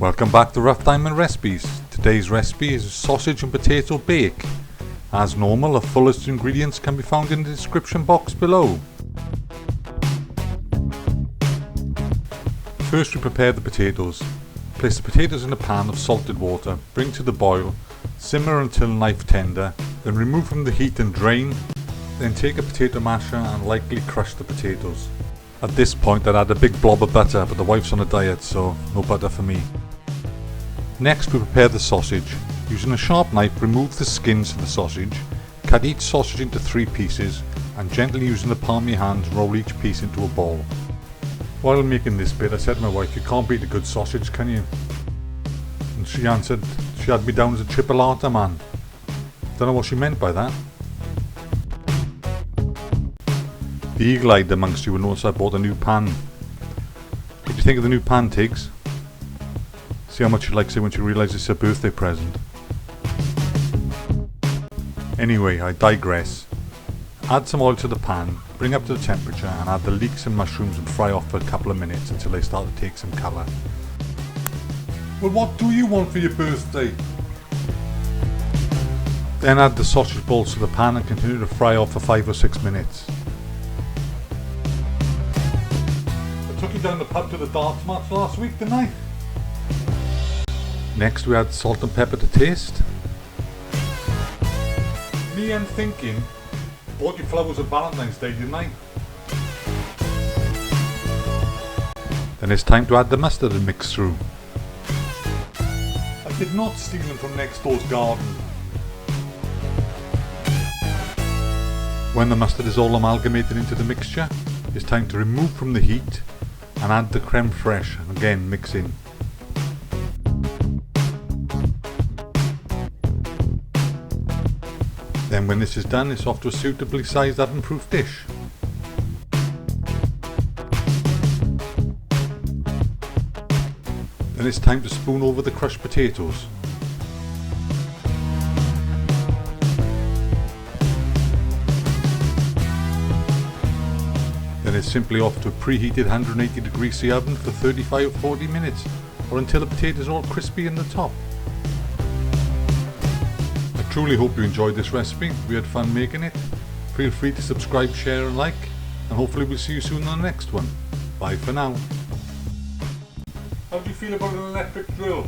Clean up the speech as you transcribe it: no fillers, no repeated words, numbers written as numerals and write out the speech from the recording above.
Welcome back to Rough Diamond Recipes. Today's recipe is sausage and potato bake. As normal, the full list of ingredients can be found in the description box below. First we prepare the potatoes. Place the potatoes in a pan of salted water, bring to the boil, simmer until knife tender, then remove from the heat and drain. Then take a potato masher and lightly crush the potatoes. At this point I'd add a big blob of butter, but the wife's on a diet so no butter for me. Next we prepare the sausage. Using a sharp knife, remove the skins of the sausage, cut each sausage into 3 pieces and gently using the palm of your hand roll each piece into a ball. While making this bit I said to my wife, "You can't beat a good sausage, can you?" And she answered, she had me down as a chipolata man. Don't know what she meant by that. The eagle-eyed amongst you will notice I bought a new pan. What do you think of the new pan, Tiggs? See how much she likes it when she realises it's her birthday present. Anyway, I digress. Add some oil to the pan, bring up to the temperature and add the leeks and mushrooms and fry off for a couple of minutes until they start to take some colour. Well, what do you want for your birthday? Then add the sausage balls to the pan and continue to fry off for 5 or 6 minutes. I took you down the pub to the darts match last week, didn't I? Next we add salt and pepper to taste. Me and thinking, bought you flowers on Valentine's Day, didn't I? Then it's time to add the mustard and mix through. I did not steal them from next door's garden. When the mustard is all amalgamated into the mixture, it's time to remove from the heat and add the creme fraiche and again mix in. Then when this is done, it's off to a suitably sized oven-proof dish. Then it's time to spoon over the crushed potatoes. Then it's simply off to a preheated 180° C oven for 35-40 minutes, or until the potatoes are all crispy in the top. I truly hope you enjoyed this recipe. We had fun making it. Feel free to subscribe, share and like, and hopefully we'll see you soon on the next one. Bye for now. How do you feel about an electric drill?